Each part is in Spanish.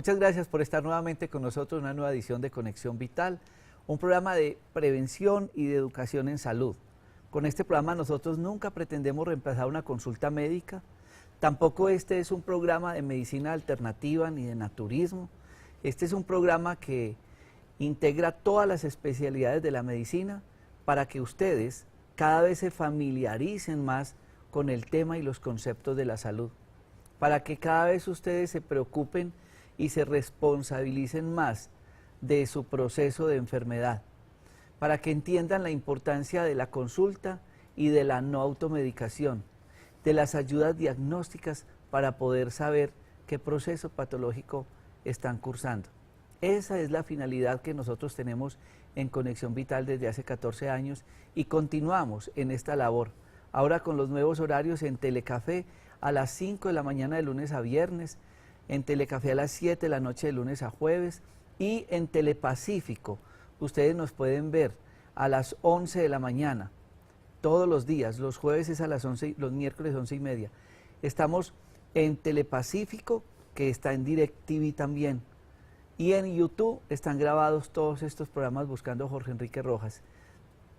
Muchas gracias por estar nuevamente con nosotros en una nueva edición de Conexión Vital, un programa de prevención y de educación en salud. Con este programa nosotros nunca pretendemos reemplazar una consulta médica, tampoco este es un programa de medicina alternativa ni de naturismo. Este es un programa que integra todas las especialidades de la medicina para que ustedes cada vez se familiaricen más con el tema y los conceptos de la salud, para que cada vez ustedes se preocupen y se responsabilicen más de su proceso de enfermedad, para que entiendan la importancia de la consulta y de la no automedicación, de las ayudas diagnósticas para poder saber qué proceso patológico están cursando. Esa es la finalidad que nosotros tenemos en Conexión Vital desde hace 14 años y continuamos en esta labor. Ahora con los nuevos horarios en Telecafé a las 5 de la mañana de lunes a viernes, en Telecafé a las 7 de la noche de lunes a jueves y en Telepacífico. Ustedes nos pueden ver a las 11 de la mañana, todos los días, los jueves es a las 11, los miércoles 11:30. Estamos en Telepacífico, que está en DirecTV también, y en YouTube están grabados todos estos programas buscando Jorge Enrique Rojas.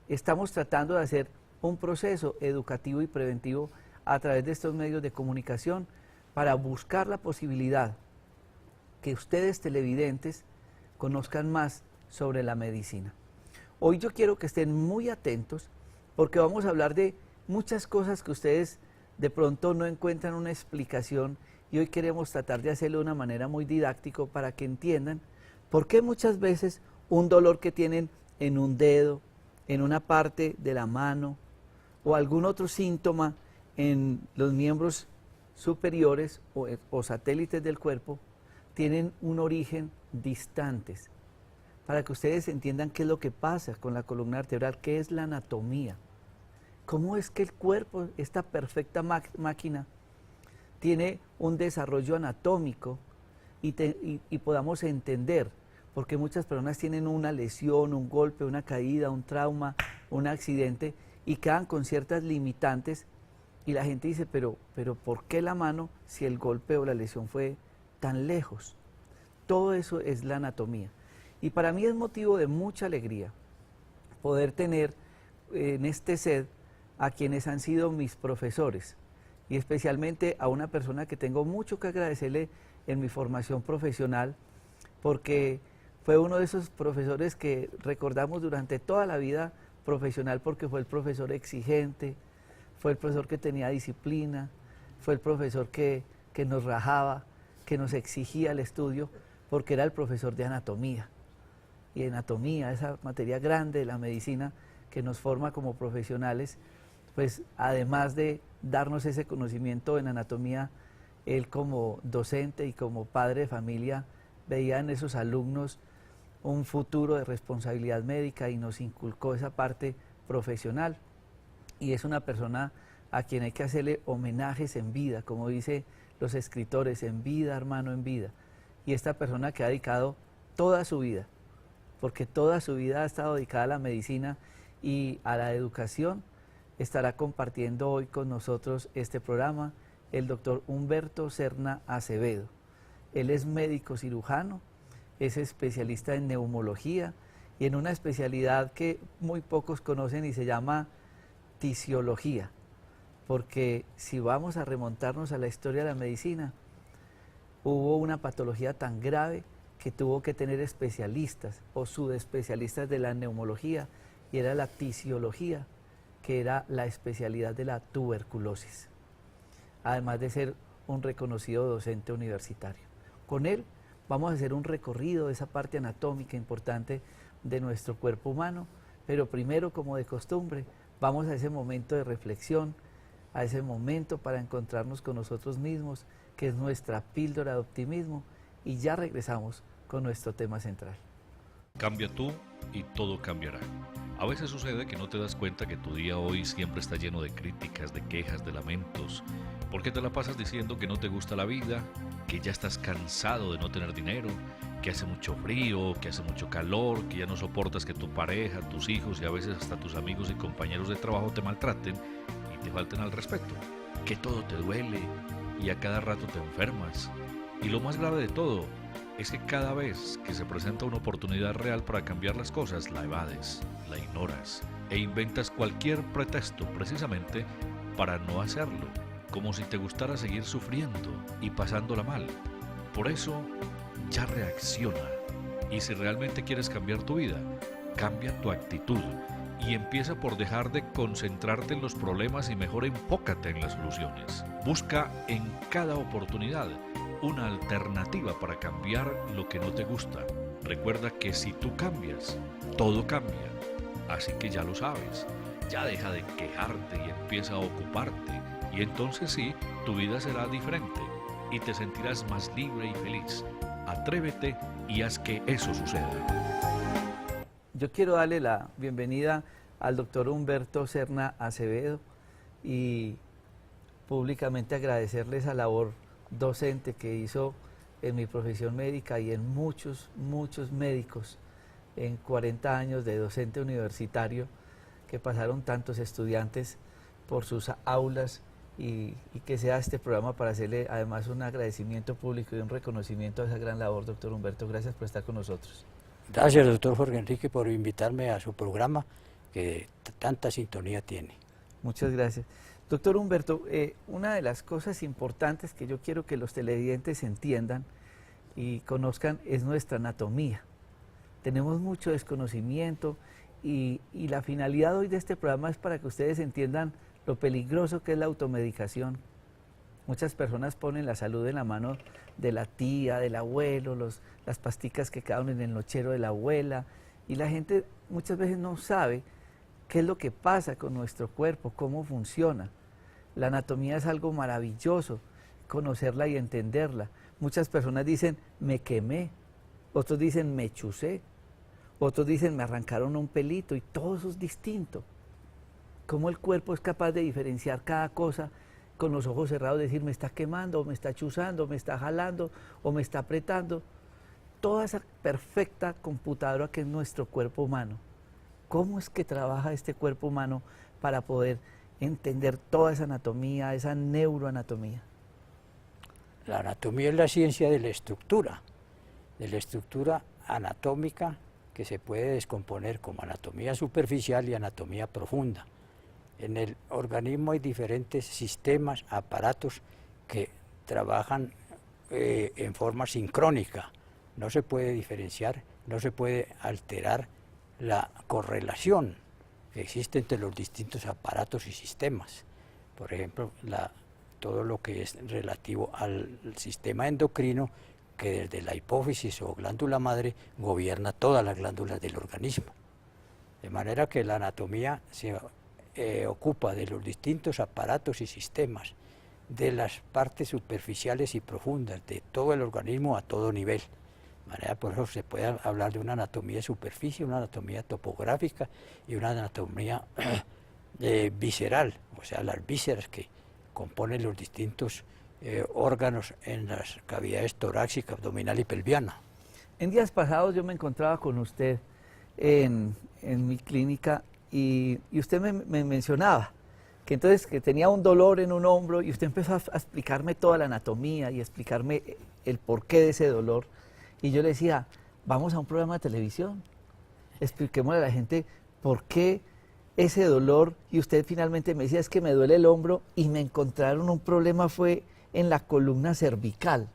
Estamos tratando de hacer un proceso educativo y preventivo a través de estos medios de comunicación para buscar la posibilidad que ustedes televidentes conozcan más sobre la medicina. Hoy yo quiero que estén muy atentos porque vamos a hablar de muchas cosas que ustedes de pronto no encuentran una explicación y hoy queremos tratar de hacerlo de una manera muy didáctica para que entiendan por qué muchas veces un dolor que tienen en un dedo, en una parte de la mano o algún otro síntoma en los miembros superiores o satélites del cuerpo tienen un origen distantes, para que ustedes entiendan qué es lo que pasa con la columna vertebral, qué es la anatomía, cómo es que el cuerpo, esta perfecta máquina, tiene un desarrollo anatómico y podamos entender por qué muchas personas tienen una lesión, un golpe, una caída, un trauma, un accidente y quedan con ciertas limitantes. Y la gente dice, pero ¿por qué la mano si el golpe o la lesión fue tan lejos? Todo eso es la anatomía. Y para mí es motivo de mucha alegría poder tener en este set a quienes han sido mis profesores y especialmente a una persona que tengo mucho que agradecerle en mi formación profesional porque fue uno de esos profesores que recordamos durante toda la vida profesional porque fue el profesor exigente, fue el profesor que tenía disciplina, fue el profesor que nos rajaba, que nos exigía el estudio, porque era el profesor de anatomía. Y anatomía, esa materia grande de la medicina que nos forma como profesionales, pues además de darnos ese conocimiento en anatomía, él como docente y como padre de familia veía en esos alumnos un futuro de responsabilidad médica y nos inculcó esa parte profesional. Y es una persona a quien hay que hacerle homenajes en vida, como dicen los escritores, en vida, hermano, en vida. Y esta persona que ha dedicado toda su vida, porque toda su vida ha estado dedicada a la medicina y a la educación, estará compartiendo hoy con nosotros este programa, el doctor Humberto Serna Acevedo. Él es médico cirujano, es especialista en neumología y en una especialidad que muy pocos conocen y se llama fisiología, porque si vamos a remontarnos a la historia de la medicina, hubo una patología tan grave que tuvo que tener especialistas o subespecialistas de la neumología y era la fisiología, que era la especialidad de la tuberculosis, además de ser un reconocido docente universitario. Con él vamos a hacer un recorrido de esa parte anatómica importante de nuestro cuerpo humano, pero primero, como de costumbre, vamos a ese momento de reflexión, a ese momento para encontrarnos con nosotros mismos, que es nuestra píldora de optimismo, y ya regresamos con nuestro tema central. Cambia tú y todo cambiará. A veces sucede que no te das cuenta que tu día hoy siempre está lleno de críticas, de quejas, de lamentos, porque te la pasas diciendo que no te gusta la vida, que ya estás cansado de no tener dinero, que hace mucho frío, que hace mucho calor, que ya no soportas que tu pareja, tus hijos y a veces hasta tus amigos y compañeros de trabajo te maltraten y te falten al respeto, que todo te duele y a cada rato te enfermas. Y lo más grave de todo, es que cada vez que se presenta una oportunidad real para cambiar las cosas, la evades, la ignoras e inventas cualquier pretexto precisamente para no hacerlo, como si te gustara seguir sufriendo y pasándola mal. Por eso, ya reacciona. Y si realmente quieres cambiar tu vida, cambia tu actitud y empieza por dejar de concentrarte en los problemas y mejor enfócate en las soluciones. Busca en cada oportunidad una alternativa para cambiar lo que no te gusta. Recuerda que si tú cambias, todo cambia. Así que ya lo sabes. Ya deja de quejarte y empieza a ocuparte. Y entonces sí, tu vida será diferente y te sentirás más libre y feliz. Atrévete y haz que eso suceda. Yo quiero darle la bienvenida al doctor Humberto Serna Acevedo y públicamente agradecerle esa labor docente que hizo en mi profesión médica y en muchos médicos en 40 años de docente universitario que pasaron tantos estudiantes por sus aulas y que sea este programa para hacerle además un agradecimiento público y un reconocimiento a esa gran labor, doctor Humberto. Gracias por estar con nosotros. Gracias, doctor Jorge Enrique, por invitarme a su programa que tanta sintonía tiene. Muchas gracias. Doctor Humberto, una de las cosas importantes que yo quiero que los televidentes entiendan y conozcan es nuestra anatomía. Tenemos mucho desconocimiento y la finalidad hoy de este programa es para que ustedes entiendan lo peligroso que es la automedicación. Muchas personas ponen la salud en la mano de la tía, del abuelo, las pasticas que quedaron en el nochero de la abuela, y la gente muchas veces no sabe qué es lo que pasa con nuestro cuerpo, cómo funciona. La anatomía es algo maravilloso, conocerla y entenderla. Muchas personas dicen, me quemé, otros dicen, me chusé, otros dicen, me arrancaron un pelito, y todo eso es distinto. Cómo el cuerpo es capaz de diferenciar cada cosa con los ojos cerrados, decir, me está quemando, o me está chuzando, o me está jalando, o me está apretando. Toda esa perfecta computadora que es nuestro cuerpo humano. ¿Cómo es que trabaja este cuerpo humano para poder entender toda esa anatomía, esa neuroanatomía? La anatomía es la ciencia de la estructura anatómica que se puede descomponer como anatomía superficial y anatomía profunda. En el organismo hay diferentes sistemas, aparatos que trabajan en forma sincrónica. No se puede diferenciar, no se puede alterar la correlación que existe entre los distintos aparatos y sistemas. Por ejemplo, todo lo que es relativo al sistema endocrino, que desde la hipófisis o glándula madre gobierna todas las glándulas del organismo. De manera que la anatomía se ocupa de los distintos aparatos y sistemas, de las partes superficiales y profundas de todo el organismo a todo nivel. De manera, por eso se puede hablar de una anatomía de superficie, una anatomía topográfica y una anatomía visceral, o sea, las vísceras que componen los distintos órganos en las cavidades torácica, abdominal y pelviana. En días pasados yo me encontraba con usted en mi clínica y usted me mencionaba que entonces que tenía un dolor en un hombro y usted empezó a explicarme toda la anatomía y explicarme el porqué de ese dolor. Y yo le decía, vamos a un programa de televisión, expliquémosle a la gente por qué ese dolor, y usted finalmente me decía, es que me duele el hombro, y me encontraron un problema fue en la columna cervical.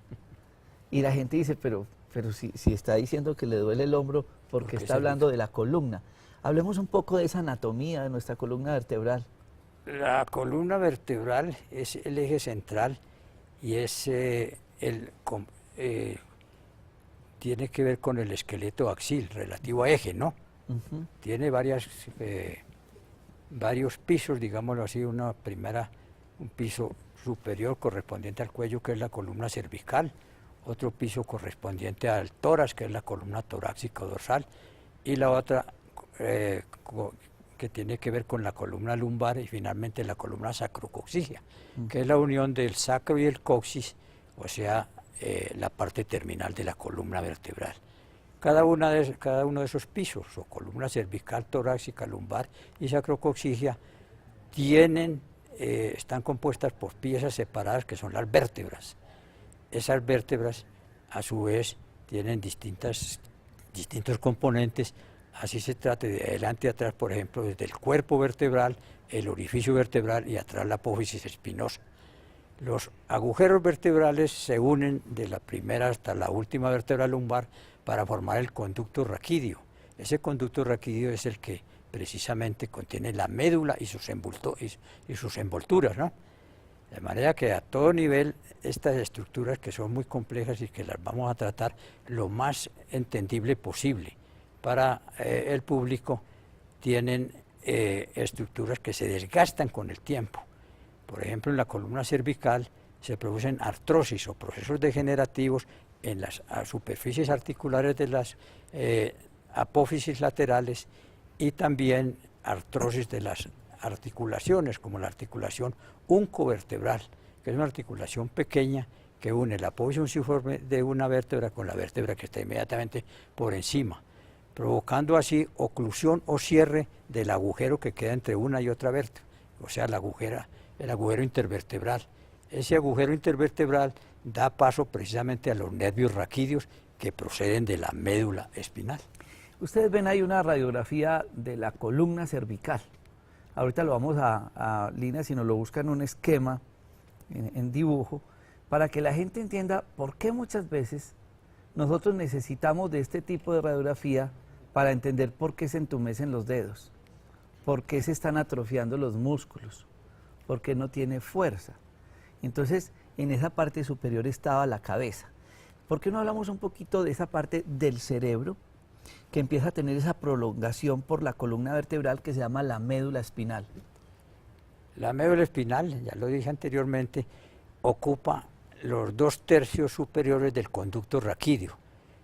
Y la gente dice, pero si está diciendo que le duele el hombro, ¿por qué está hablando de la columna? Hablemos un poco de esa anatomía de nuestra columna vertebral. La columna vertebral es el eje central y es tiene que ver con el esqueleto axil, relativo a eje, ¿no? Tiene varios pisos, digámoslo así, un piso superior correspondiente al cuello, que es la columna cervical, otro piso correspondiente al tórax, que es la columna torácica o dorsal, y la otra que tiene que ver con la columna lumbar y finalmente la columna sacrococcígea, que es la unión del sacro y el coxis, o sea, la parte terminal de la columna vertebral. Cada uno de esos pisos, o columna cervical, torácica, lumbar y sacrococcígea, están compuestas por piezas separadas que son las vértebras. Esas vértebras, a su vez, tienen distintos componentes, así se trata de adelante y atrás, por ejemplo, desde el cuerpo vertebral, el orificio vertebral y atrás la apófisis espinosa. Los agujeros vertebrales se unen de la primera hasta la última vértebra lumbar para formar el conducto raquídeo. Ese conducto raquídeo es el que precisamente contiene la médula y sus envolturas, ¿no? De manera que a todo nivel estas estructuras, que son muy complejas y que las vamos a tratar lo más entendible posible para el público, tienen estructuras que se desgastan con el tiempo. Por ejemplo, en la columna cervical se producen artrosis o procesos degenerativos en las superficies articulares de las apófisis laterales y también artrosis de las articulaciones, como la articulación uncovertebral, que es una articulación pequeña que une la apófisis fusiforme de una vértebra con la vértebra que está inmediatamente por encima, provocando así oclusión o cierre del agujero que queda entre una y otra vértebra, o sea, el agujero intervertebral. Ese agujero intervertebral da paso precisamente a los nervios raquídeos que proceden de la médula espinal. Ustedes ven ahí una radiografía de la columna cervical. Ahorita lo vamos a Lina, si nos lo buscan en un esquema, en dibujo, para que la gente entienda por qué muchas veces nosotros necesitamos de este tipo de radiografía para entender por qué se entumecen los dedos, por qué se están atrofiando los músculos, por qué no tiene fuerza. Entonces, en esa parte superior estaba la cabeza. ¿Por qué no hablamos un poquito de esa parte del cerebro que empieza a tener esa prolongación por la columna vertebral que se llama la médula espinal? La médula espinal, ya lo dije anteriormente, ocupa los 2/3 superiores del conducto raquídeo.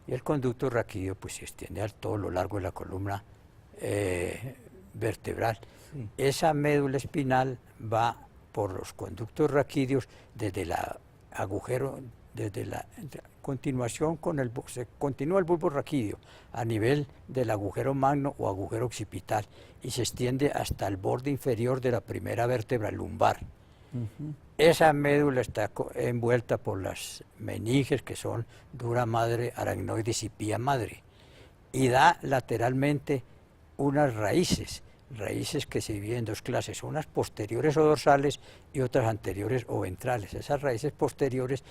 Y el conducto raquídeo pues se extiende a todo lo largo de la columna vertebral. Sí. Esa médula espinal va por los conductos raquídeos desde la agujero, desde la continuación se continúa el bulbo raquídeo a nivel del agujero magno o agujero occipital y se extiende hasta el borde inferior de la primera vértebra lumbar. Esa médula está envuelta por las meninges, que son dura madre, aracnoides y pía madre, y da lateralmente unas raíces que se dividen en dos clases, unas posteriores o dorsales y otras anteriores o ventrales. Esas raíces posteriores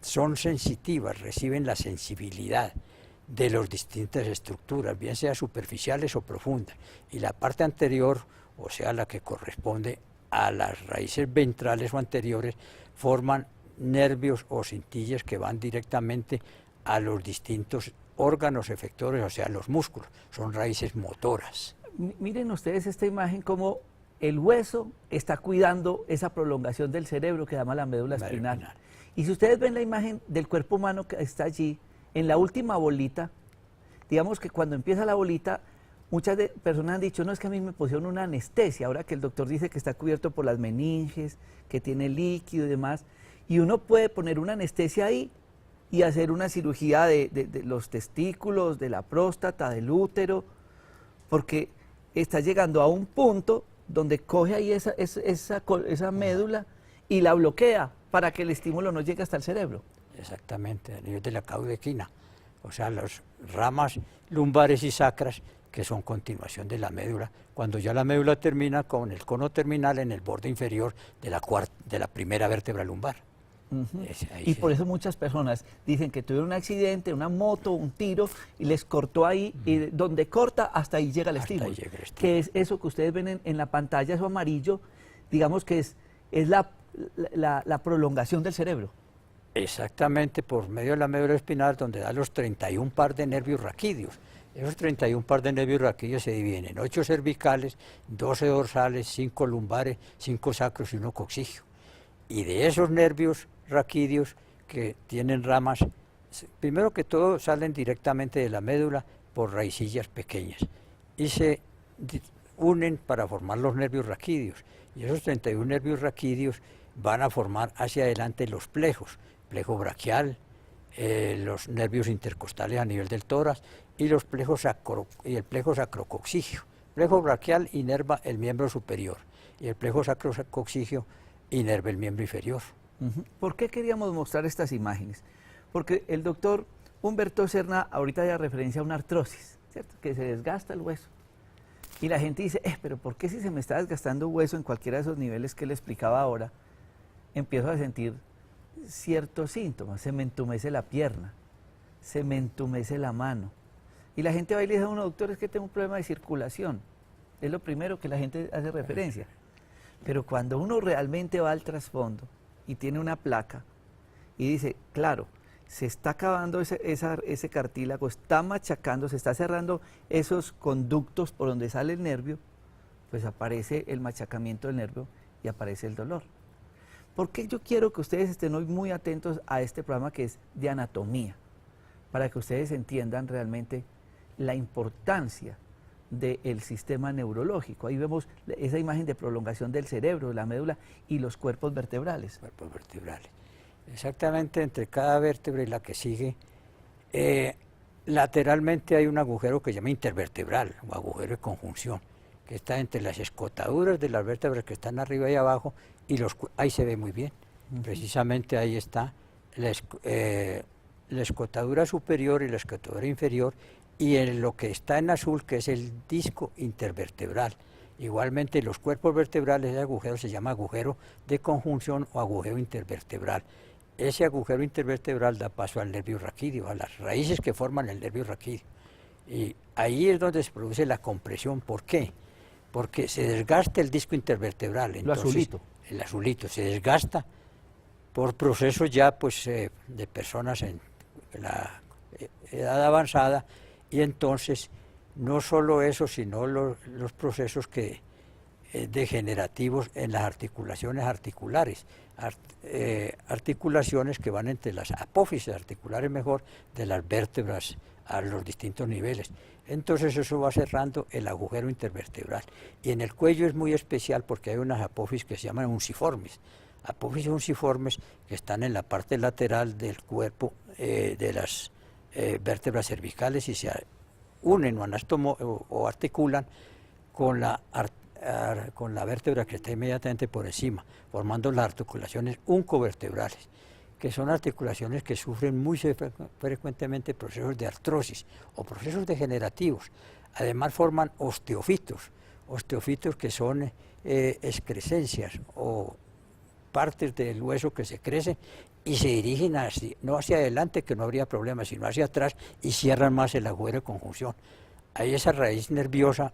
son sensitivas, reciben la sensibilidad de las distintas estructuras, bien sea superficiales o profundas, y la parte anterior, o sea, la que corresponde a las raíces ventrales o anteriores, forman nervios o cintillas que van directamente a los distintos órganos efectores, o sea, los músculos, son raíces motoras. Miren ustedes esta imagen como el hueso está cuidando esa prolongación del cerebro que llama la médula espinal. Y si ustedes ven la imagen del cuerpo humano que está allí, en la última bolita, digamos que cuando empieza la bolita, muchas personas han dicho, no, es que a mí me pusieron una anestesia, ahora que el doctor dice que está cubierto por las meninges, que tiene líquido y demás, y uno puede poner una anestesia ahí y hacer una cirugía de los testículos, de la próstata, del útero, porque está llegando a un punto donde coge ahí esa médula y la bloquea para que el estímulo no llegue hasta el cerebro. Exactamente, a nivel de la caudequina, o sea, las ramas lumbares y sacras que son continuación de la médula, cuando ya la médula termina con el cono terminal en el borde inferior de la primera vértebra lumbar. Y por eso muchas personas dicen que tuvieron un accidente, una moto, un tiro, y les cortó ahí, y donde corta, hasta ahí llega el estímulo. Que es eso que ustedes ven en la pantalla, eso amarillo, digamos que es la prolongación del cerebro. Exactamente, por medio de la médula espinal, donde da los 31 par de nervios raquídeos. Esos 31 par de nervios raquídeos se dividen en 8 cervicales, 12 dorsales, 5 lumbares, 5 sacros y 1 coxígeo. Y de esos nervios raquídeos que tienen ramas, primero que todo salen directamente de la médula por raicillas pequeñas y se unen para formar los nervios raquídeos. Y esos 31 nervios raquídeos van a formar hacia adelante los plejos, plejo braquial, los nervios intercostales a nivel del tórax y el plejo sacrocoxígeo. El plejo braquial inerva el miembro superior y el plejo sacrocoxígeo inerva el miembro inferior. ¿Por qué queríamos mostrar estas imágenes? Porque el doctor Humberto Serna ahorita ya referencia a una artrosis, ¿cierto? Que se desgasta el hueso. Y la gente dice, pero ¿por qué si se me está desgastando hueso en cualquiera de esos niveles que le explicaba ahora, empiezo a sentir ciertos síntomas? Se me entumece la pierna, se me entumece la mano. Y la gente va y le dice a uno, doctor, es que tengo un problema de circulación. Es lo primero que la gente hace referencia. Pero cuando uno realmente va al trasfondo y tiene una placa y dice, claro, se está acabando ese cartílago, está machacando, se está cerrando esos conductos por donde sale el nervio, pues aparece el machacamiento del nervio y aparece el dolor. ¿Por qué yo quiero que ustedes estén hoy muy atentos a este programa que es de anatomía? Para que ustedes entiendan realmente la importancia del sistema neurológico. Ahí vemos esa imagen de prolongación del cerebro, de la médula y los cuerpos vertebrales. Cuerpos vertebrales. Exactamente entre cada vértebra y la que sigue, lateralmente hay un agujero que se llama intervertebral o agujero de conjunción, que está entre las escotaduras de las vértebras que están arriba y abajo, y ahí se ve muy bien. Precisamente ahí está la escotadura superior y la escotadura inferior, y en lo que está en azul, que es el disco intervertebral. Igualmente los cuerpos vertebrales, ese agujero se llama agujero de conjunción o agujero intervertebral. Ese agujero intervertebral da paso al nervio raquídeo, a las raíces que forman el nervio raquídeo. Y ahí es donde se produce la compresión. ¿Por qué? Porque se desgasta el disco intervertebral. Entonces, lo azulito. El azulito se desgasta por procesos ya pues, de personas en la edad avanzada, y entonces no solo eso, sino los procesos degenerativos en las articulaciones articulares, articulaciones que van entre las apófisis articulares mejor de las vértebras a los distintos niveles. Entonces eso va cerrando el agujero intervertebral. Y en el cuello es muy especial porque hay unas apófisis que se llaman unciformes. Apófisis unciformes que están en la parte lateral del cuerpo de las vértebras cervicales y se unen o articulan con la vértebra que está inmediatamente por encima, formando las articulaciones uncovertebrales, que son articulaciones que sufren muy frecuentemente procesos de artrosis o procesos degenerativos. Además forman osteofitos que son excrescencias o partes del hueso que se crecen y se dirigen no hacia adelante, que no habría problema, sino hacia atrás, y cierran más el agujero de conjunción. Ahí esa raíz nerviosa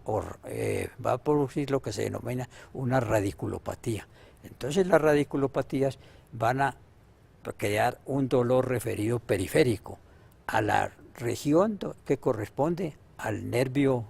va a producir lo que se denomina una radiculopatía. Entonces las radiculopatías van a crear un dolor referido periférico a la región que corresponde al nervio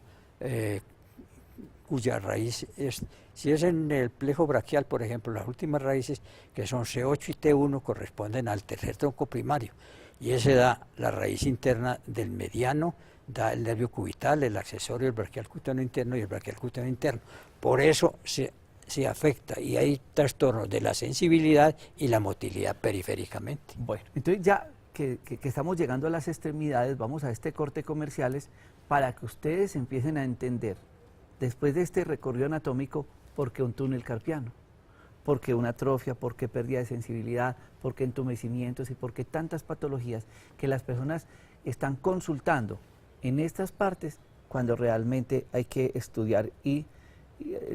cuya raíz es, si es en el plejo braquial, por ejemplo, las últimas raíces, que son C8 y T1, corresponden al tercer tronco primario, y ese da la raíz interna del mediano, da el nervio cubital, el accesorio, el braquial cutáneo interno y el braquial cutáneo interno. Por eso se afecta y hay trastornos de la sensibilidad y la motilidad periféricamente. Bueno, entonces ya que estamos llegando a las extremidades, vamos a este corte comerciales para que ustedes empiecen a entender, después de este recorrido anatómico, por qué un túnel carpiano, por qué una atrofia, por qué pérdida de sensibilidad, por qué entumecimientos y por qué tantas patologías que las personas están consultando en estas partes cuando realmente hay que estudiar y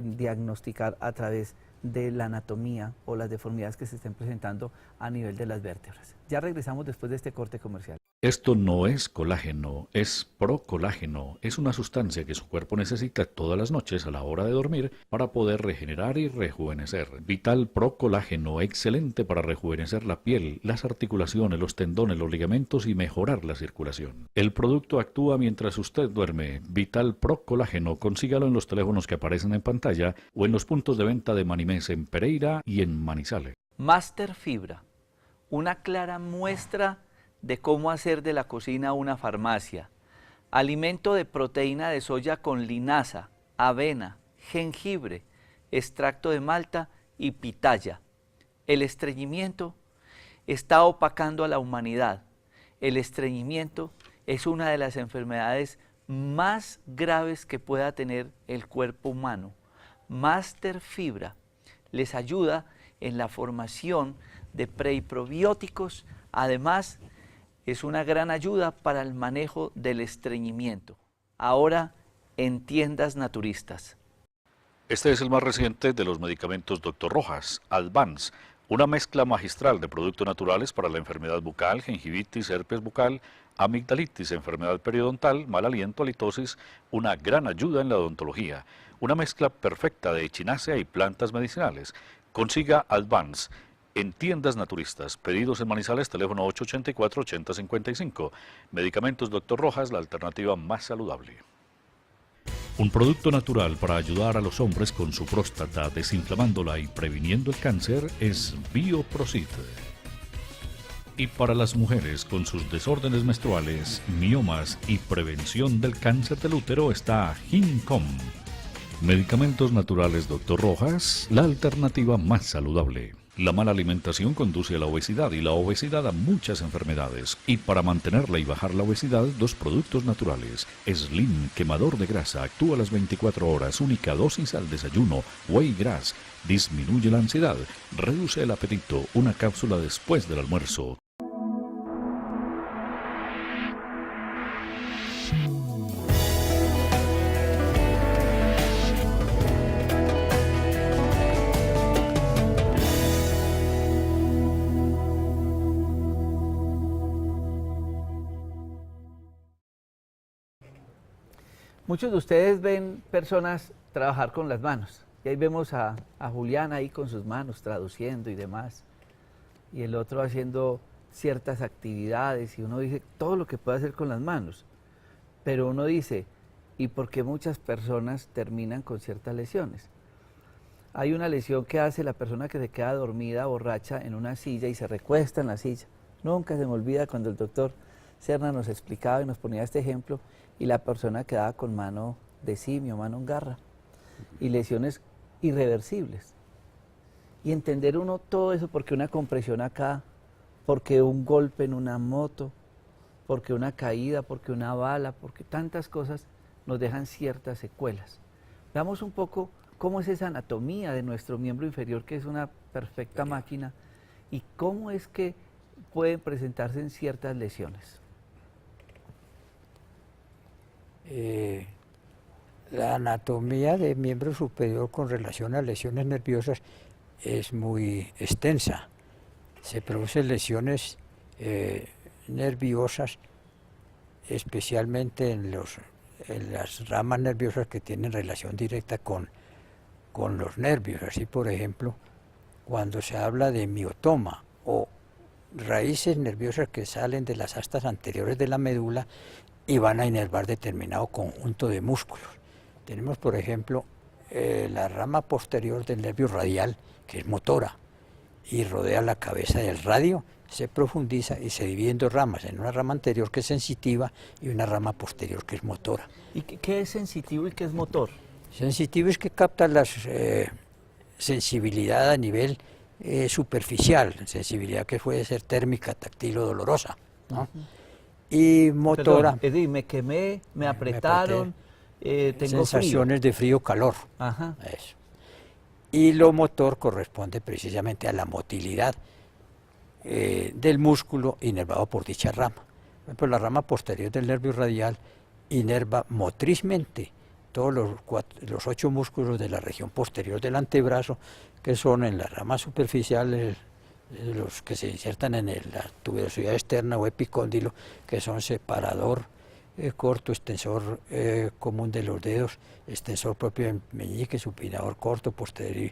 diagnosticar a través de la anatomía o las deformidades que se estén presentando a nivel de las vértebras. Ya regresamos después de este corte comercial. Esto no es colágeno, es procolágeno. Es una sustancia que su cuerpo necesita todas las noches a la hora de dormir para poder regenerar y rejuvenecer. Vital Procolágeno, excelente para rejuvenecer la piel, las articulaciones, los tendones, los ligamentos y mejorar la circulación. El producto actúa mientras usted duerme. Vital Procolágeno, consígalo en los teléfonos que aparecen en pantalla o en los puntos de venta de Manimés en Pereira y en Manizales. Master Fibra, una clara muestra de cómo hacer de la cocina una farmacia. Alimento de proteína de soya con linaza, avena, jengibre, extracto de malta y pitaya. El estreñimiento está opacando a la humanidad. El estreñimiento es una de las enfermedades más graves que pueda tener el cuerpo humano. Master Fibra les ayuda en la formación de pre y probióticos, además es una gran ayuda para el manejo del estreñimiento. Ahora en tiendas naturistas. Este es el más reciente de los medicamentos Dr. Rojas, Advance, una mezcla magistral de productos naturales para la enfermedad bucal, gingivitis, herpes bucal, amigdalitis, enfermedad periodontal, mal aliento, halitosis, una gran ayuda en la odontología, una mezcla perfecta de echinacea y plantas medicinales. Consiga Advance en tiendas naturistas. Pedidos en Manizales, teléfono 884-8055. Medicamentos Dr. Rojas, la alternativa más saludable. Un producto natural para ayudar a los hombres con su próstata, desinflamándola y previniendo el cáncer es Bioprosit. Y para las mujeres con sus desórdenes menstruales, miomas y prevención del cáncer del útero está Gincom. Medicamentos naturales Dr. Rojas, la alternativa más saludable. La mala alimentación conduce a la obesidad y la obesidad a muchas enfermedades. Y para mantenerla y bajar la obesidad, dos productos naturales. Slim, quemador de grasa, actúa a las 24 horas, única dosis al desayuno. Whey Grass, disminuye la ansiedad, reduce el apetito, una cápsula después del almuerzo. Muchos de ustedes ven personas trabajar con las manos. Y ahí vemos a Julián ahí con sus manos traduciendo y demás. Y el otro haciendo ciertas actividades. Y uno dice todo lo que puede hacer con las manos. Pero uno dice, ¿y por qué muchas personas terminan con ciertas lesiones? Hay una lesión que hace la persona que se queda dormida, borracha, en una silla y se recuesta en la silla. Nunca se me olvida cuando el doctor Serna nos explicaba y nos ponía este ejemplo, y la persona quedaba con mano de simio, mano en garra, y lesiones irreversibles. Y entender uno todo eso, porque una compresión acá, porque un golpe en una moto, porque una caída, porque una bala, porque tantas cosas nos dejan ciertas secuelas. Veamos un poco cómo es esa anatomía de nuestro miembro inferior, que es una perfecta máquina, y cómo es que pueden presentarse en ciertas lesiones. La anatomía del miembro superior con relación a lesiones nerviosas es muy extensa. Se producen lesiones nerviosas, especialmente en las ramas nerviosas que tienen relación directa con los nervios. Así, por ejemplo, cuando se habla de miotoma o raíces nerviosas que salen de las astas anteriores de la médula y van a inervar determinado conjunto de músculos. Tenemos, por ejemplo, la rama posterior del nervio radial, que es motora, y rodea la cabeza del radio, se profundiza y se divide en dos ramas, en una rama anterior que es sensitiva y una rama posterior que es motora. ¿Y qué es sensitivo y qué es motor? Sensitivo es que capta la sensibilidad a nivel superficial, sensibilidad que puede ser térmica, táctil o dolorosa, ¿no? Y motora. Perdón, es decir, me quemé, me apretaron, tengo sensaciones frío. de frío-calor. Ajá. Eso. Y lo motor corresponde precisamente a la motilidad del músculo inervado por dicha rama. Por ejemplo, la rama posterior del nervio radial inerva motrizmente todos los 8 músculos de la región posterior del antebrazo, que son en la rama superficial los que se insertan en la tuberosidad externa o epicóndilo, que son separador corto, extensor común de los dedos, extensor propio del meñique, supinador corto, posterior,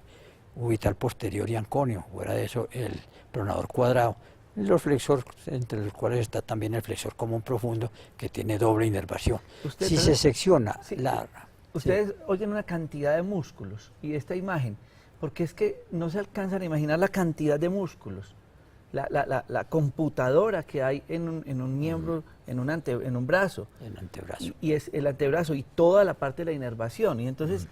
ubital posterior y anconio. Fuera de eso, el pronador cuadrado. Los flexores, entre los cuales está también el flexor común profundo, que tiene doble inervación. Si se secciona Ustedes oyen una cantidad de músculos y esta imagen, porque es que no se alcanzan a imaginar la cantidad de músculos, la computadora que hay en un miembro, en un brazo. El antebrazo. Y es el antebrazo y toda la parte de la inervación. Y entonces,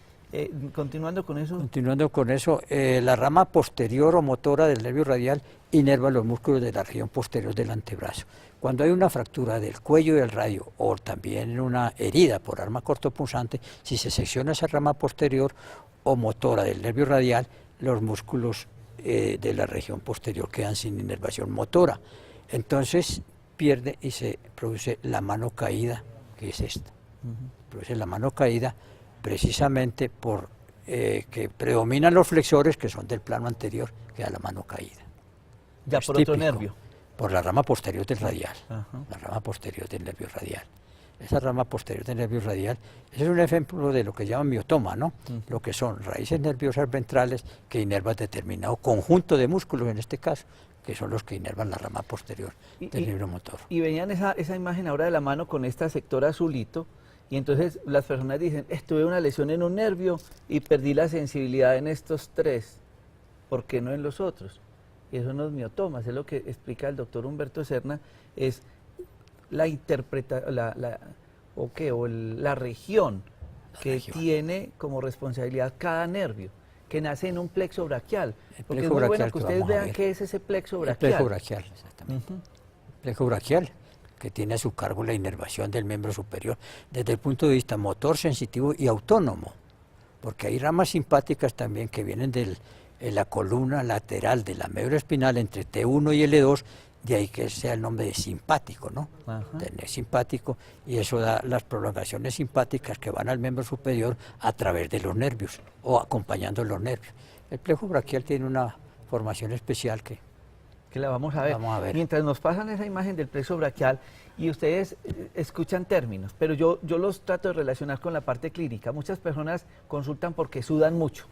continuando con eso. Continuando con eso, la rama posterior o motora del nervio radial inerva los músculos de la región posterior del antebrazo. Cuando hay una fractura del cuello del radio o también una herida por arma cortopunzante, si se secciona esa rama posterior o motora del nervio radial, los músculos de la región posterior quedan sin inervación motora. Entonces, pierde y se produce la mano caída, que es esta. Produce la mano caída precisamente por que predominan los flexores, que son del plano anterior, que da la mano caída. Ya Es por otro típico, nervio. por la rama posterior del radial, Ajá. la rama posterior del nervio radial. Esa rama posterior del nervio radial, ese es un ejemplo de lo que llaman miotoma, ¿no? Lo que son raíces nerviosas ventrales que inervan determinado conjunto de músculos, en este caso, que son los que inervan la rama posterior del nervio motor. Y veían esa imagen ahora de la mano con este sector azulito, y entonces las personas dicen, tuve una lesión en un nervio y perdí la sensibilidad en estos tres, ¿por qué no en los otros? Y eso no es miotomas, es lo que explica el doctor Humberto Serna, es la la región que tiene como responsabilidad cada nervio, que nace en un plexo braquial. Porque es muy bueno que ustedes vean qué es ese plexo braquial. El plexo braquial, exactamente. El plexo braquial, que tiene a su cargo la inervación del miembro superior desde el punto de vista motor, sensitivo y autónomo, porque hay ramas simpáticas también que vienen de la columna lateral de la médula espinal entre T1 y L2, de ahí que sea el nombre de simpático, ¿no? Tener simpático, y eso da las prolongaciones simpáticas que van al miembro superior a través de los nervios o acompañando los nervios. El plexo braquial tiene una formación especial que la vamos a ver. Mientras nos pasan esa imagen del plexo braquial y ustedes escuchan términos, pero yo los trato de relacionar con la parte clínica. Muchas personas consultan porque sudan mucho,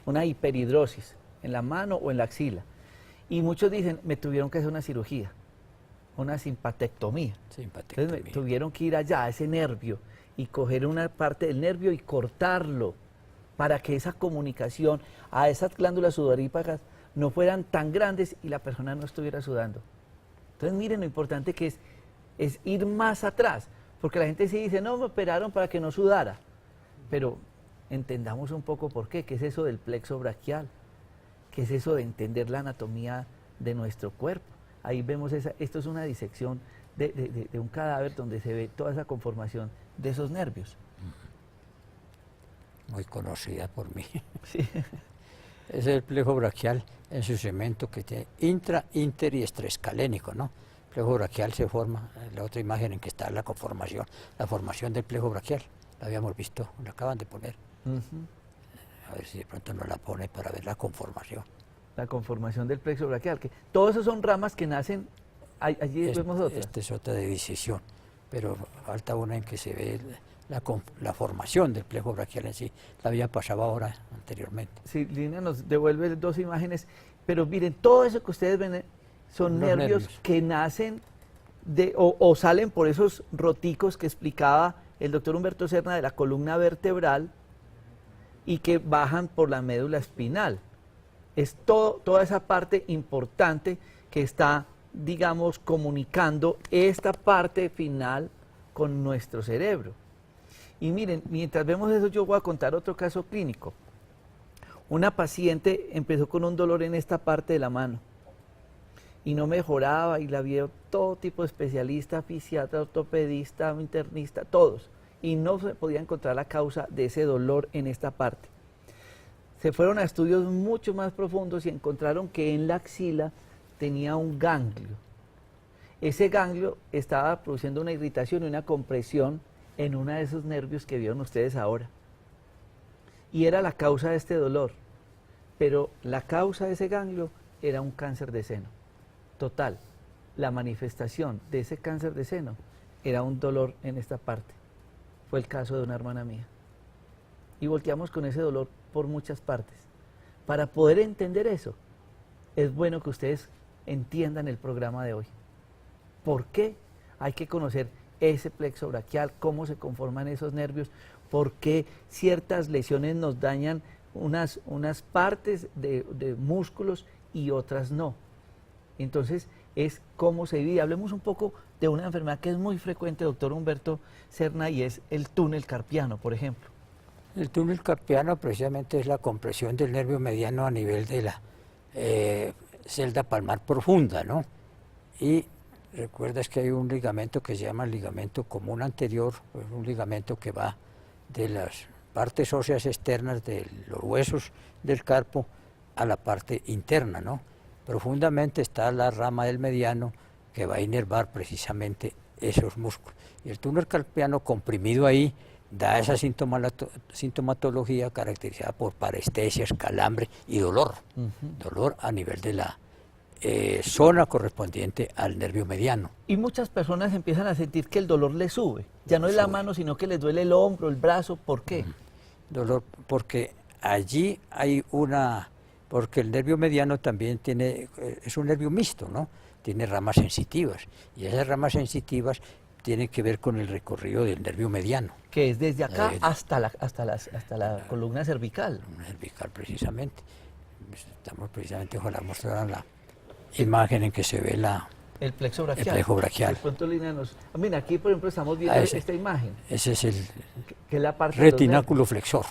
una hiperhidrosis en la mano o en la axila. Y muchos dicen, me tuvieron que hacer una cirugía, una simpatectomía. Entonces me tuvieron que ir allá a ese nervio y coger una parte del nervio y cortarlo para que esa comunicación a esas glándulas sudoríparas no fueran tan grandes y la persona no estuviera sudando. Entonces miren lo importante que es ir más atrás, porque la gente sí dice, no, me operaron para que no sudara, pero entendamos un poco por qué es eso del plexo braquial. ¿Qué es eso de entender la anatomía de nuestro cuerpo? Ahí vemos, esto es una disección de un cadáver donde se ve toda esa conformación de esos nervios. Muy conocida por mí. Sí. Ese es el plexo braquial en su segmento que tiene intra, inter y extraescalénico, ¿no? El plexo braquial se forma, en la otra imagen en que está la conformación, la formación del plexo braquial. La habíamos visto, la acaban de poner. A ver si de pronto nos la pone para ver la conformación. La conformación del plexo braquial, que todos esos son ramas que nacen, allí vemos otra. Esta es otra de disección, pero falta una en que se ve la formación del plexo braquial en sí. La había pasado ahora anteriormente. Sí, Lina nos devuelve dos imágenes, pero miren, todo eso que ustedes ven son nervios que nacen o salen por esos roticos que explicaba el doctor Humberto Serna de la columna vertebral, y que bajan por la médula espinal. Es toda esa parte importante que está, digamos, comunicando esta parte final con nuestro cerebro. Y miren, mientras vemos eso, yo voy a contar otro caso clínico. Una paciente empezó con un dolor en esta parte de la mano y no mejoraba, y la vio todo tipo de especialista, fisiatra, ortopedista, internista, todos, y no se podía encontrar la causa de ese dolor en esta parte. Se fueron a estudios mucho más profundos y encontraron que en la axila tenía un ganglio. Ese ganglio estaba produciendo una irritación y una compresión en uno de esos nervios que vieron ustedes ahora. Y era la causa de este dolor, pero la causa de ese ganglio era un cáncer de seno. Total, la manifestación de ese cáncer de seno era un dolor en esta parte. Fue el caso de una hermana mía. Y volteamos con ese dolor por muchas partes. Para poder entender eso, es bueno que ustedes entiendan el programa de hoy. ¿Por qué hay que conocer ese plexo braquial? ¿Cómo se conforman esos nervios? ¿Por qué ciertas lesiones nos dañan unas partes de músculos y otras no? Entonces, es cómo se divide. Hablemos un poco de una enfermedad que es muy frecuente, doctor Humberto Serna, y es el túnel carpiano, por ejemplo. El túnel carpiano precisamente es la compresión del nervio mediano a nivel de la celda palmar profunda, ¿no? Y recuerdas que hay un ligamento que se llama el ligamento común anterior, un ligamento que va de las partes óseas externas de los huesos del carpo a la parte interna, ¿no? Profundamente está la rama del mediano que va a inervar precisamente esos músculos. Y el túnel carpiano comprimido ahí da esa sintomatología caracterizada por parestesias, calambre y dolor. Dolor a nivel de la zona correspondiente al nervio mediano. Y muchas personas empiezan a sentir que el dolor les sube. Ya no es la mano, sino que les duele el hombro, el brazo. ¿Por qué? Dolor, porque allí hay porque el nervio mediano también es un nervio mixto, ¿no? Tiene ramas sensitivas, y esas ramas sensitivas tienen que ver con el recorrido del nervio mediano. Que es desde acá hasta la columna cervical. La columna cervical, precisamente. Estamos precisamente, ojalá mostrar la imagen en que se ve el plexo braquial. El plexo braquial. De pronto, Lina, mira, aquí por ejemplo estamos viendo esta imagen. Ese es el que es la parte retináculo flexor,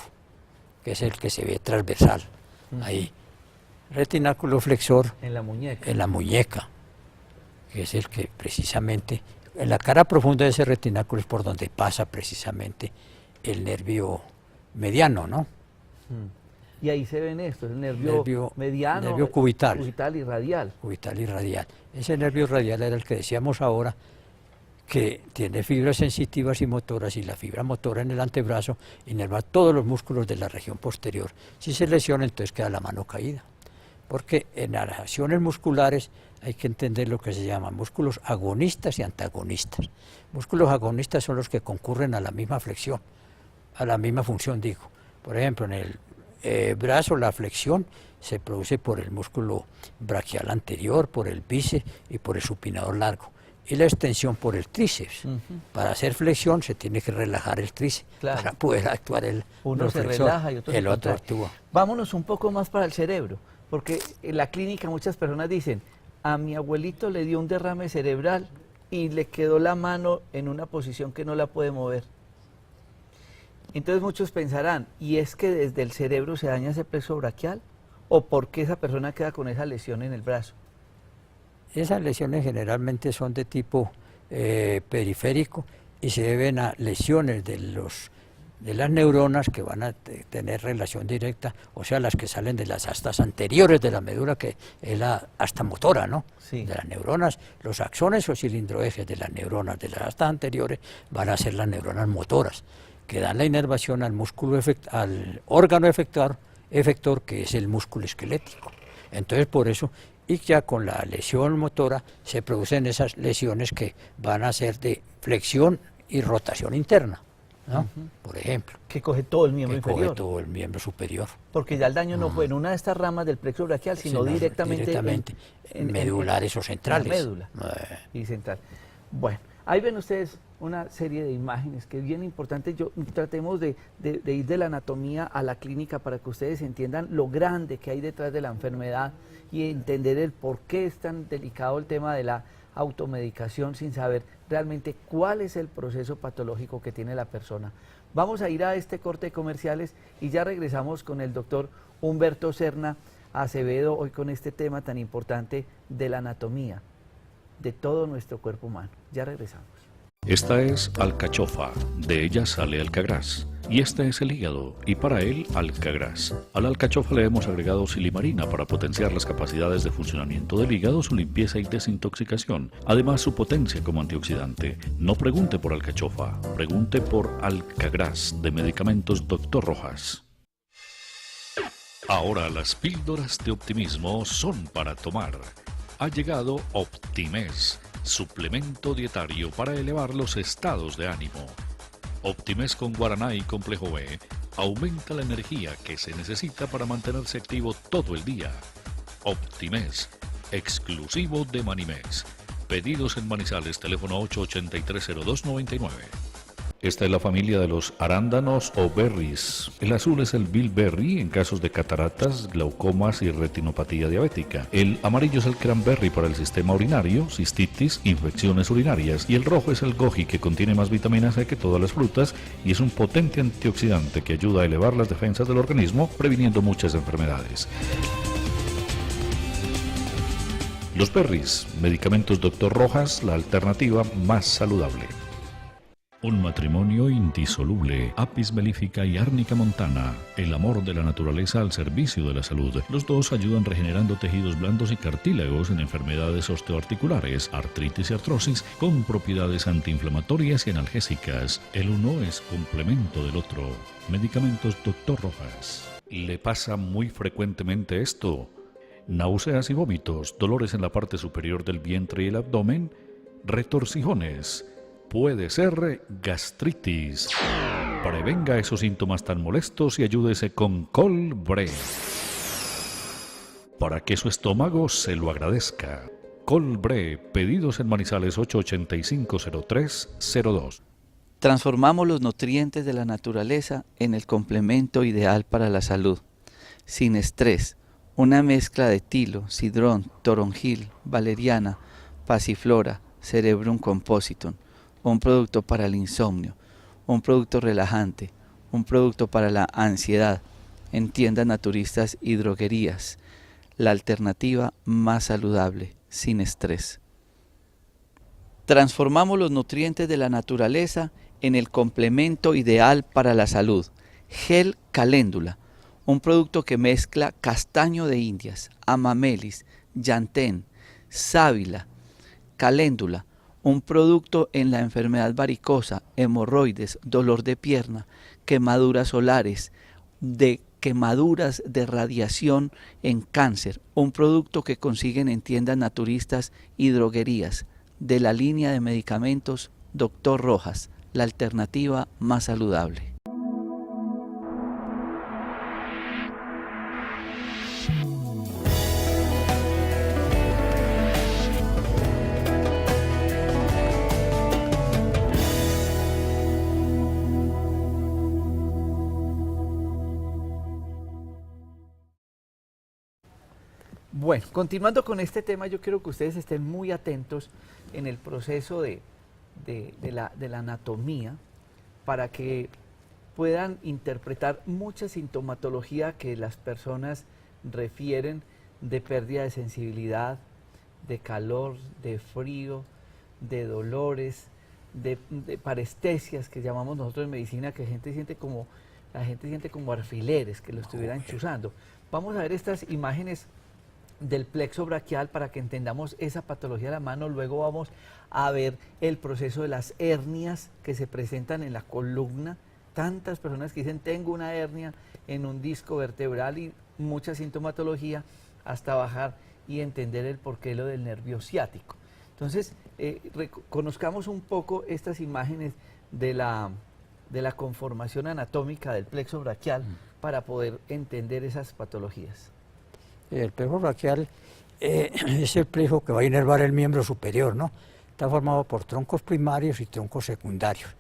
que es el que se ve transversal, ahí. Retináculo flexor en la muñeca. En la muñeca, que es el que precisamente, en la cara profunda de ese retináculo es por donde pasa precisamente el nervio mediano, ¿no? Y ahí se ven estos, el nervio mediano, nervio cubital. Cubital y radial. Cubital y radial. Ese nervio radial era el que decíamos ahora, que tiene fibras sensitivas y motoras, y la fibra motora en el antebrazo inerva todos los músculos de la región posterior. Si se lesiona, entonces queda la mano caída. Porque en las acciones musculares hay que entender lo que se llama músculos agonistas y antagonistas. Músculos agonistas son los que concurren a la misma flexión, a la misma función, digo. Por ejemplo, en el brazo la flexión se produce por el músculo braquial anterior, por el bíceps y por el supinador largo. Y la extensión por el tríceps. Para hacer flexión se tiene que relajar el tríceps, para poder actuar el Uno se relaja y otro actúa. Vámonos un poco más para el cerebro, porque en la clínica muchas personas dicen, a mi abuelito le dio un derrame cerebral y le quedó la mano en una posición que no la puede mover. Entonces muchos pensarán, ¿y es que desde el cerebro se daña ese plexo braquial? ¿O por qué esa persona queda con esa lesión en el brazo? Esas lesiones generalmente son de tipo periférico y se deben a lesiones de las neuronas que van a tener relación directa, o sea, las que salen de las astas anteriores de la médula, que es la asta motora, ¿no? Sí. De las neuronas, los axones o cilindroejes de las neuronas de las astas anteriores van a ser las neuronas motoras, que dan la inervación al músculo al órgano efector, que es el músculo esquelético. Entonces, por eso, y ya con la lesión motora se producen esas lesiones que van a ser de flexión y rotación interna, ¿no? Por ejemplo. Que coge todo el miembro inferior. Coge todo el miembro superior. Porque ya el daño no fue en una de estas ramas del plexo braquial, sino directamente en medulares o centrales. En la médula y central. Bueno, ahí ven ustedes una serie de imágenes que es bien importante. Tratemos de ir de la anatomía a la clínica para que ustedes entiendan lo grande que hay detrás de la enfermedad y entender el por qué es tan delicado el tema de la automedicación sin saber realmente cuál es el proceso patológico que tiene la persona. Vamos a ir a este corte de comerciales y ya regresamos con el doctor Humberto Serna Acevedo, hoy con este tema tan importante de la anatomía de todo nuestro cuerpo humano. Ya regresamos. Esta es alcachofa, de ella sale alcagraz. Y este es el hígado, y para él alcagraz. A la alcachofa le hemos agregado silimarina para potenciar las capacidades de funcionamiento del hígado, su limpieza y desintoxicación. Además, su potencia como antioxidante. No pregunte por alcachofa, pregunte por alcagraz de Medicamentos Dr. Rojas. Ahora las píldoras de optimismo son para tomar. Ha llegado Optimés, suplemento dietario para elevar los estados de ánimo. Optimés con guaraná y complejo B aumenta la energía que se necesita para mantenerse activo todo el día. Optimés, exclusivo de Manimés. Pedidos en Manizales, teléfono 883-0299. Esta es la familia de los arándanos o berries. El azul es el bilberry en casos de cataratas, glaucomas y retinopatía diabética. El amarillo es el cranberry para el sistema urinario, cistitis, infecciones urinarias. Y el rojo es el goji, que contiene más vitamina C que todas las frutas y es un potente antioxidante que ayuda a elevar las defensas del organismo, previniendo muchas enfermedades. Los berries, Medicamentos Dr. Rojas, la alternativa más saludable. Un matrimonio indisoluble. Apis mellifica y Árnica montana. El amor de la naturaleza al servicio de la salud. Los dos ayudan regenerando tejidos blandos y cartílagos en enfermedades osteoarticulares, artritis y artrosis, con propiedades antiinflamatorias y analgésicas. El uno es complemento del otro. Medicamentos Dr. Rojas. ¿Le pasa muy frecuentemente esto? Náuseas y vómitos, dolores en la parte superior del vientre y el abdomen, retorcijones. Puede ser gastritis. Prevenga esos síntomas tan molestos y ayúdese con Colbre, para que su estómago se lo agradezca. Colbre, pedidos en Manizales 885-0302. Transformamos los nutrientes de la naturaleza en el complemento ideal para la salud. Sin estrés, una mezcla de tilo, sidrón, toronjil, valeriana, pasiflora, cerebrum compositum. Un producto para el insomnio, un producto relajante, un producto para la ansiedad, en tiendas naturistas y droguerías. La alternativa más saludable, sin estrés. Transformamos los nutrientes de la naturaleza en el complemento ideal para la salud. Gel Caléndula, un producto que mezcla castaño de indias, amamelis, llantén, sábila, caléndula, un producto en la enfermedad varicosa, hemorroides, dolor de pierna, quemaduras solares, quemaduras de radiación en cáncer, un producto que consiguen en tiendas naturistas y droguerías, de la línea de medicamentos Dr. Rojas, la alternativa más saludable. Bueno, continuando con este tema, yo quiero que ustedes estén muy atentos en el proceso de la anatomía para que puedan interpretar mucha sintomatología que las personas refieren de pérdida de sensibilidad, de calor, de frío, de dolores, de parestesias que llamamos nosotros en medicina, que la gente siente como alfileres que lo estuvieran chuzando. Vamos a ver estas imágenes del plexo braquial para que entendamos esa patología de la mano. Luego vamos a ver el proceso de las hernias que se presentan en la columna. Tantas personas que dicen tengo una hernia en un disco vertebral y mucha sintomatología, hasta bajar y entender el porqué lo del nervio ciático. Entonces, conozcamos un poco estas imágenes de la conformación anatómica del plexo braquial para poder entender esas patologías. El plexo braquial es el plexo que va a inervar el miembro superior, ¿no? Está formado por troncos primarios y troncos secundarios.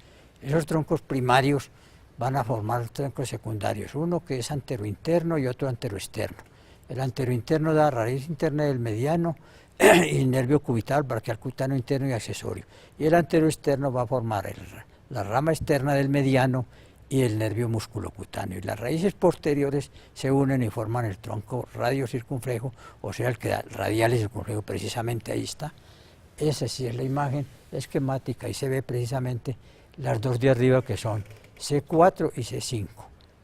Esos troncos primarios van a formar troncos secundarios, uno que es anterointerno y otro anteroexterno. El anterointerno da raíz interna del mediano y nervio cubital, braquial cutáneo interno y accesorio. Y el anteroexterno va a formar la rama externa del mediano y el nervio musculocutáneo. Y las raíces posteriores se unen y forman el tronco radiocircunflejo, o sea, el que da radial y circunflejo, precisamente ahí está. Esa sí es la imagen esquemática y se ve precisamente las dos de arriba que son C4 y C5,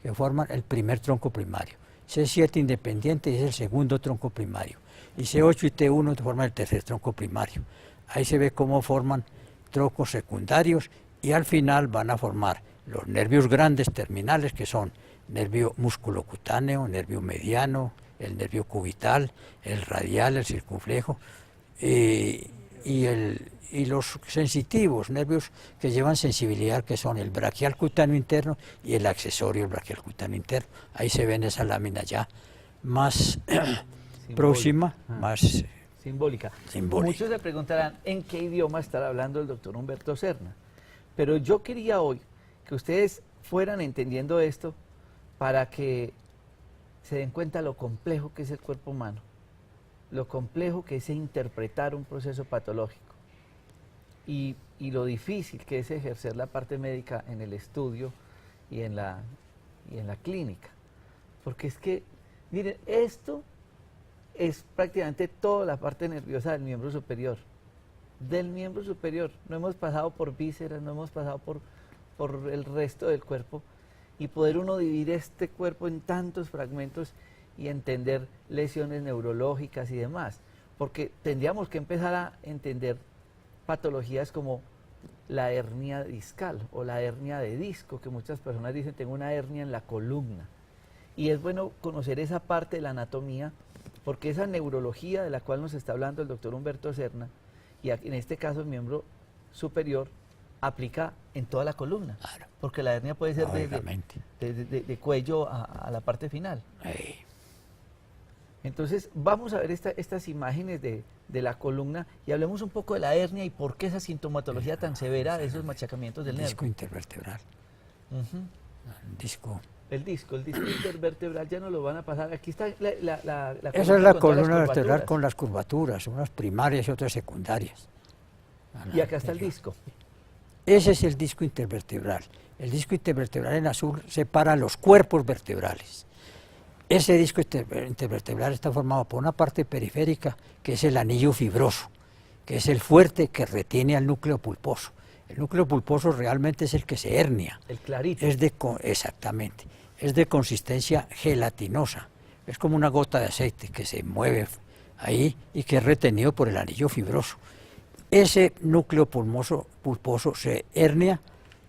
que forman el primer tronco primario. C7 independiente es el segundo tronco primario. Y C8 y T1 forman el tercer tronco primario. Ahí se ve cómo forman troncos secundarios y al final van a formar los nervios grandes terminales, que son nervio musculocutáneo, nervio mediano, el nervio cubital, el radial, el circunflejo, y los sensitivos, nervios que llevan sensibilidad, que son el braquial cutáneo interno y el accesorio, el braquial cutáneo interno. Ahí se ven esa lámina ya más próxima, más simbólica. Muchos se preguntarán en qué idioma estará hablando el doctor Humberto Serna, pero yo quería hoy que ustedes fueran entendiendo esto para que se den cuenta lo complejo que es el cuerpo humano, lo complejo que es interpretar un proceso patológico y lo difícil que es ejercer la parte médica en el estudio y en la clínica. Porque es que, miren, esto es prácticamente toda la parte nerviosa del miembro superior. del miembro superior. No hemos pasado por vísceras, no hemos pasado por el resto del cuerpo, y poder uno dividir este cuerpo en tantos fragmentos y entender lesiones neurológicas y demás, porque tendríamos que empezar a entender patologías como la hernia discal o la hernia de disco, que muchas personas dicen tengo una hernia en la columna, y es bueno conocer esa parte de la anatomía, porque esa neurología de la cual nos está hablando el doctor Humberto Serna, y en este caso el miembro superior, aplica en toda la columna, Claro. porque la hernia puede ser Lógicamente. de cuello a la parte final. Ey. Entonces vamos a ver estas imágenes de la columna y hablemos un poco de la hernia y por qué esa sintomatología tan severa de esos machacamientos del Disco nervio. intervertebral. Ujú. Disco. El disco intervertebral ya nos lo van a pasar. Aquí está la Esa es la con todas las columna vertebral curvaturas. con las curvaturas, unas primarias y otras secundarias. Y acá está el disco. Ese es el disco intervertebral. El disco intervertebral en azul separa los cuerpos vertebrales. Ese disco intervertebral está formado por una parte periférica, que es el anillo fibroso, que es el fuerte que retiene al núcleo pulposo. El núcleo pulposo realmente es el que se hernia. El clarito. Exactamente. Es de consistencia gelatinosa. Es como una gota de aceite que se mueve ahí y que es retenido por el anillo fibroso. Ese núcleo pulposo se hernia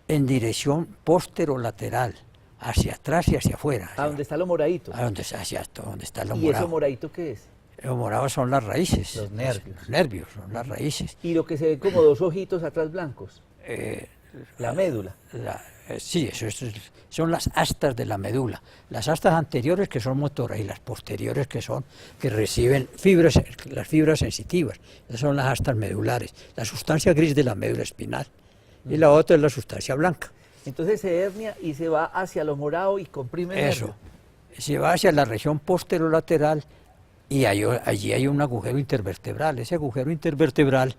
en dirección posterolateral, hacia atrás y hacia afuera. A donde está lo moradito. A donde está lo ¿Y morado. eso moradito qué es? Lo morado son las raíces. Los nervios. Los nervios son las raíces. Y lo que se ve como dos ojitos atrás blancos. La médula. Sí, son las astas de la médula. Las astas anteriores que son motoras y las posteriores que reciben fibras, las fibras sensitivas. Esas son las astas medulares. La sustancia gris de la médula espinal. Y la otra es la sustancia blanca. Entonces se hernia y se va hacia lo morado y comprime el Eso. nervio. Se va hacia la región posterolateral y allí hay un agujero intervertebral. Ese agujero intervertebral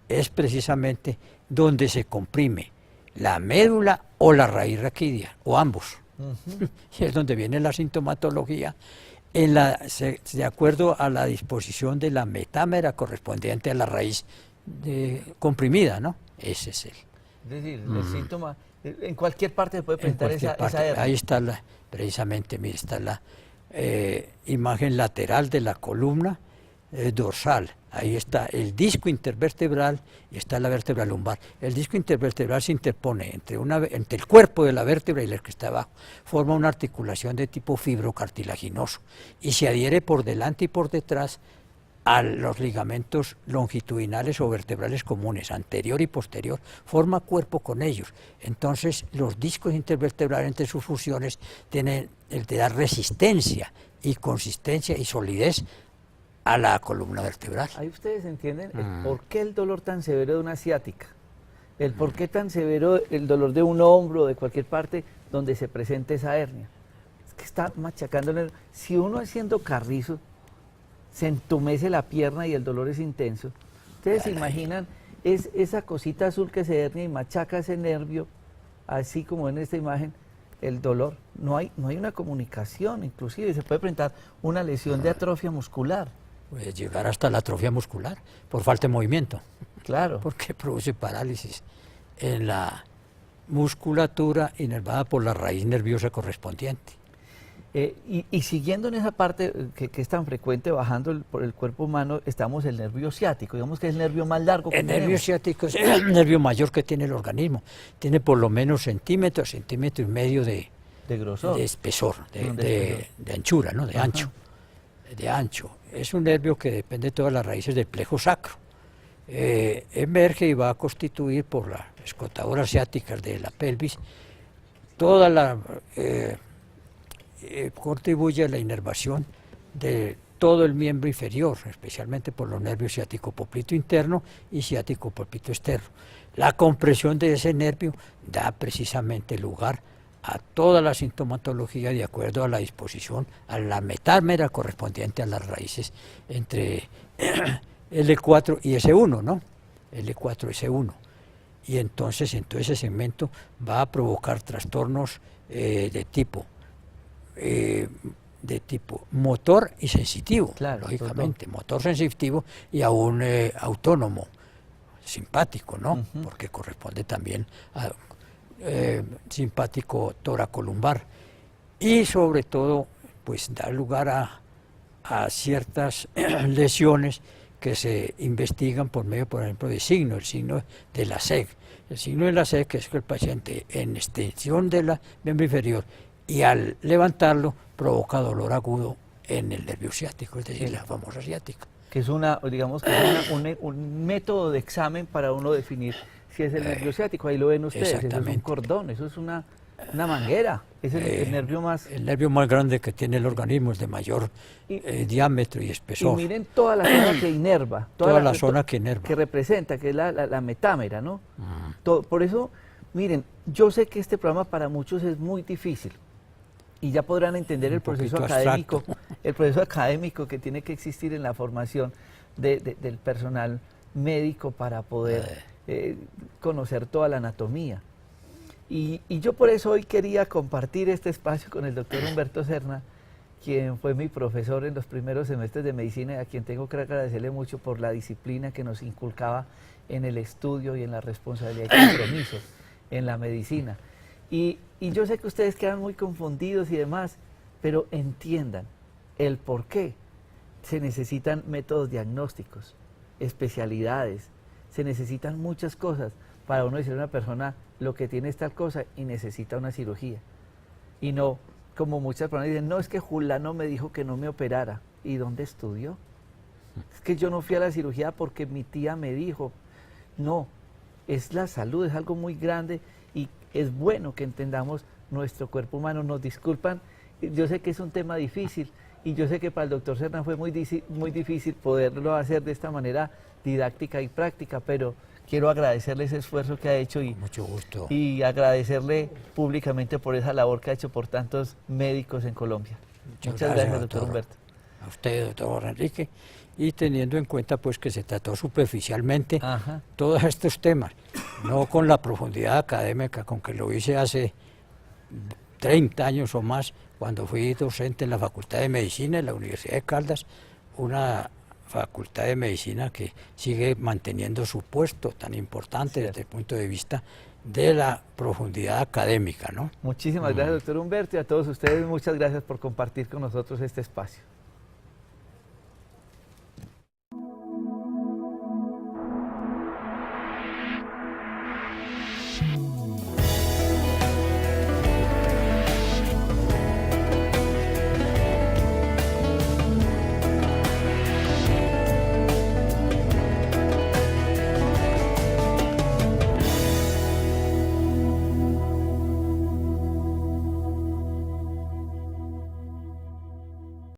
es precisamente donde se comprime la médula o la raíz raquídea, o ambos. Y es donde viene la sintomatología, de acuerdo a la disposición de la metámera correspondiente a la raíz comprimida, ¿no? Ese es el. Es decir, el síntoma, en cualquier parte se puede presentar esa hernia. Ahí está precisamente, mire, está la imagen lateral de la columna dorsal. Ahí está el disco intervertebral y está la vértebra lumbar. El disco intervertebral se interpone entre el cuerpo de la vértebra y el que está abajo. Forma una articulación de tipo fibrocartilaginoso y se adhiere por delante y por detrás a los ligamentos longitudinales o vertebrales comunes, anterior y posterior, forma cuerpo con ellos. Entonces, los discos intervertebrales entre sus fusiones tienen el de dar resistencia y consistencia y solidez a la columna vertebral. Ahí ustedes entienden el por qué el dolor tan severo de una ciática, el por qué tan severo el dolor de un hombro, de cualquier parte donde se presente esa hernia. Es que está machacando el nervio. Si uno haciendo carrizo, se entumece la pierna y el dolor es intenso. Ustedes se imaginan esa cosita azul que se hernia y machaca ese nervio, así como en esta imagen, el dolor. No hay una comunicación, inclusive se puede presentar una lesión de atrofia muscular. Puede llegar hasta la atrofia muscular por falta de movimiento. Claro. Porque produce parálisis en la musculatura inervada por la raíz nerviosa correspondiente. Y siguiendo en esa parte que es tan frecuente, bajando por el cuerpo humano, estamos el nervio ciático, digamos que es el nervio más largo que El tenemos. nervio ciático es el nervio mayor que tiene el organismo. Tiene por lo menos centímetro y medio de grosor. de espesor, de anchura, ¿no? De ancho. De ancho. Es un nervio que depende de todas las raíces del plejo sacro. Emerge y va a constituir por las escotadoras ciáticas de la pelvis toda la contribuye a la inervación de todo el miembro inferior, especialmente por los nervios ciático-poplito interno y ciático-poplito externo. La compresión de ese nervio da precisamente lugar a toda la sintomatología de acuerdo a la disposición, a la metámera correspondiente a las raíces entre L4 y S1, ¿no? L4 y S1. Y entonces en todo ese segmento va a provocar trastornos de tipo motor y sensitivo, claro, lógicamente, motor sensitivo y aún autónomo, simpático, ¿no? Porque corresponde también a simpático toracolumbar. Y sobre todo, pues da lugar a ciertas lesiones que se investigan por medio, por ejemplo, de signo, el signo de la SEG. El signo de la SEG es que el paciente en extensión de la miembro inferior y al levantarlo provoca dolor agudo en el nervio ciático, es decir, la famosa ciática. Que es digamos que es un método de examen para uno definir si es el nervio ciático. Ahí lo ven ustedes, eso es un cordón, eso es una manguera, es el nervio más... El nervio más grande que tiene el organismo, es de mayor diámetro y espesor. Y miren toda la zona que inerva. Toda la zona que inerva. Que representa, que es la metámera, ¿no? Por eso, miren, yo sé que este programa para muchos es muy difícil. Y ya podrán entender el proceso académico, que tiene que existir en la formación del personal médico para poder conocer toda la anatomía. Y yo por eso hoy quería compartir este espacio con el doctor Humberto Serna, quien fue mi profesor en los primeros semestres de medicina y a quien tengo que agradecerle mucho por la disciplina que nos inculcaba en el estudio y en la responsabilidad y compromiso en la medicina. Y yo sé que ustedes quedan muy confundidos y demás, pero entiendan el por qué se necesitan métodos diagnósticos, especialidades, se necesitan muchas cosas para uno decirle a una persona lo que tiene es tal cosa y necesita una cirugía. Y no, como muchas personas dicen, no, es que Julano me dijo que no me operara. ¿Y dónde estudió? Es que yo no fui a la cirugía porque mi tía me dijo. No, es la salud, es algo muy grande y es bueno que entendamos nuestro cuerpo humano. Nos disculpan, yo sé que es un tema difícil y yo sé que para el doctor Serna fue muy difícil poderlo hacer de esta manera didáctica y práctica, pero quiero agradecerle ese esfuerzo que ha hecho y, mucho gusto. Y agradecerle públicamente por esa labor que ha hecho por tantos médicos en Colombia. Muchas gracias, doctor Humberto. A usted, doctor Enrique, y teniendo en cuenta pues que se trató superficialmente todos estos temas, no con la profundidad académica con que lo hice hace 30 años o más, cuando fui docente en la Facultad de Medicina en la Universidad de Caldas, una Facultad de Medicina que sigue manteniendo su puesto tan importante desde el punto de vista de la profundidad académica, ¿no? Muchísimas gracias, doctor Humberto, y a todos ustedes muchas gracias por compartir con nosotros este espacio.